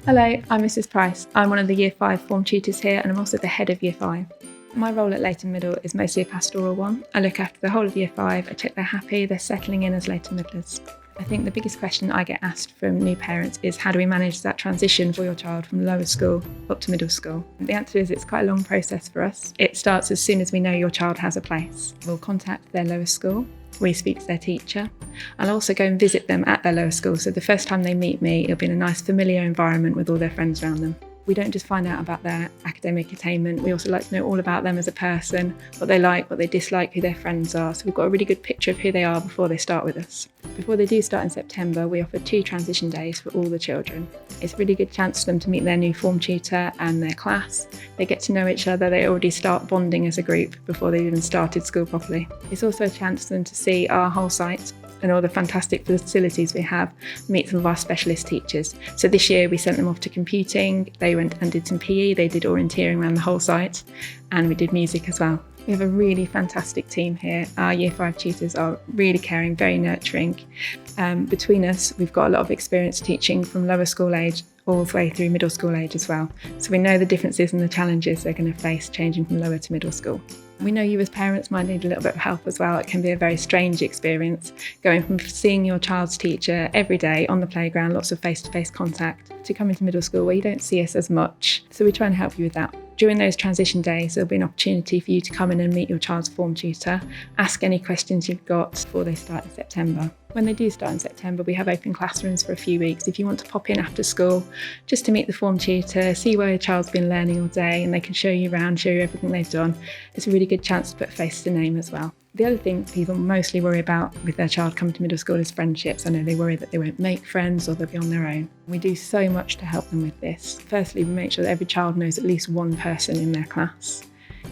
Hello, I'm Mrs Price. I'm one of the Year 5 form tutors here and I'm also the head of Year 5. My role at Leighton Middle is mostly a pastoral one. I look after the whole of Year 5, I check they're happy, they're settling in as Leighton Middlers. I think the biggest question I get asked from new parents is how do we manage that transition for your child from lower school up to middle school? The answer is it's quite a long process for us. It starts as soon as we know your child has a place. We'll contact their lower school. We speak to their teacher. I'll also go and visit them at their lower school. So the first time they meet me, it'll be in a nice familiar environment with all their friends around them. We don't just find out about their academic attainment, we also like to know all about them as a person, what they like, what they dislike, who their friends are. So we've got a really good picture of who they are before they start with us. Before they do start in September, we offer 2 transition days for all the children. It's a really good chance for them to meet their new form tutor and their class. They get to know each other, they already start bonding as a group before they've even started school properly. It's also a chance for them to see our whole site and all the fantastic facilities we have, meet some of our specialist teachers. So this year we sent them off to computing, they went and did some PE, they did orienteering around the whole site, and we did music as well. We have a really fantastic team here. Our Year 5 tutors are really caring, very nurturing. Between us, we've got a lot of experience teaching from lower school age all the way through middle school age as well. So we know the differences and the challenges they're going to face changing from lower to middle school. We know you as parents might need a little bit of help as well. It can be a very strange experience going from seeing your child's teacher every day on the playground, lots of face-to-face contact, to coming to middle school where you don't see us as much. So we try and help you with that. During those transition days, there'll be an opportunity for you to come in and meet your child's form tutor, ask any questions you've got before they start in September. When they do start in September, we have open classrooms for a few weeks. If you want to pop in after school, just to meet the form tutor, see where your child's been learning all day, and they can show you around, show you everything they've done. It's a really good chance to put a face to name as well. The other thing people mostly worry about with their child coming to middle school is friendships. I know they worry that they won't make friends or they'll be on their own. We do so much to help them with this. Firstly, we make sure that every child knows at least one person in their class.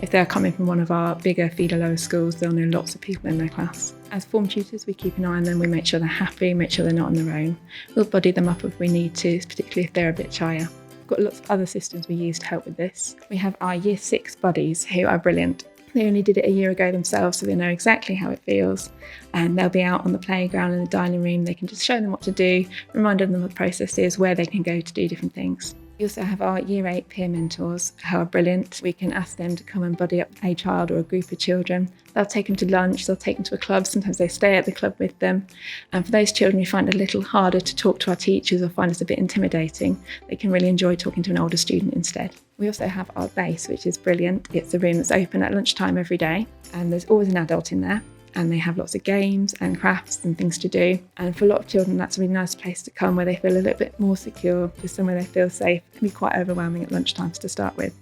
If they're coming from one of our bigger feeder lower schools, they'll know lots of people in their class. As form tutors, we keep an eye on them, we make sure they're happy, make sure they're not on their own. We'll buddy them up if we need to, particularly if they're a bit shyer. We've got lots of other systems we use to help with this. We have our Year 6 buddies who are brilliant. They only did it a year ago themselves, so they know exactly how it feels. And they'll be out on the playground in the dining room. They can just show them what to do, remind them of the processes, where they can go to do different things. We also have our Year 8 peer mentors who are brilliant. We can ask them to come and buddy up a child or a group of children. They'll take them to lunch, they'll take them to a club, sometimes they stay at the club with them. And for those children who find it a little harder to talk to our teachers or find us a bit intimidating, they can really enjoy talking to an older student instead. We also have our base, which is brilliant. It's a room that's open at lunchtime every day, and there's always an adult in there. And they have lots of games and crafts and things to do. And for a lot of children, that's a really nice place to come where they feel a little bit more secure, just somewhere they feel safe. It can be quite overwhelming at lunchtimes to start with.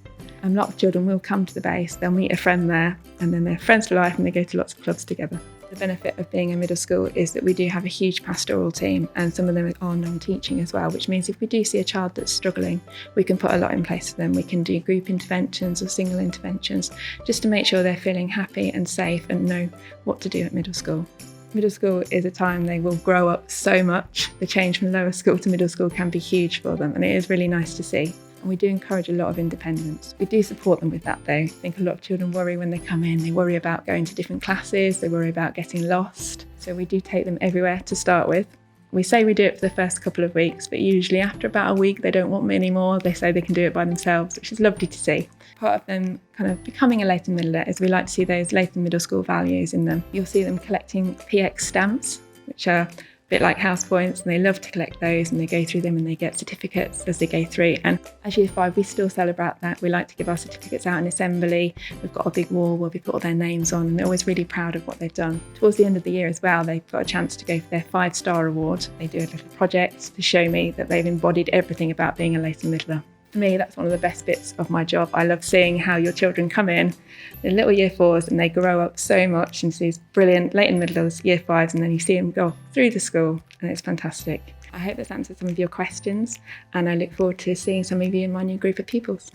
And a lot of children will come to the base, they'll meet a friend there, and then they're friends for life and they go to lots of clubs together. The benefit of being a middle school is that we do have a huge pastoral team, and some of them are non-teaching as well, which means if we do see a child that's struggling, we can put a lot in place for them. We can do group interventions or single interventions just to make sure they're feeling happy and safe and know what to do at middle school. Middle school is a time they will grow up so much. The change from lower school to middle school can be huge for them, and it is really nice to see. And we do encourage a lot of independence. We do support them with that though. I think a lot of children worry when they come in. They worry about going to different classes, they worry about getting lost. So we do take them everywhere to start with. We say we do it for the first couple of weeks, but usually after about a week they don't want me anymore. They say they can do it by themselves, which is lovely to see. Part of them kind of becoming a Leighton Middler is we like to see those Leighton Middle School values in them. You'll see them collecting PX stamps, which are a bit like house points, and they love to collect those, and they go through them and they get certificates as they go through. And as Year 5, we still celebrate that. We like to give our certificates out in assembly. We've got a big wall where we put all their names on, and they're always really proud of what they've done. Towards the end of the year as well, they've got a chance to go for their 5-star award. They do a little project to show me that they've embodied everything about being a Leighton Middler. For me, that's one of the best bits of my job. I love seeing how your children come in, the little Year 4s, and they grow up so much into these brilliant Leighton Middlers, Year 5s, and then you see them go through the school, and it's fantastic. I hope this answered some of your questions, and I look forward to seeing some of you in my new group of pupils.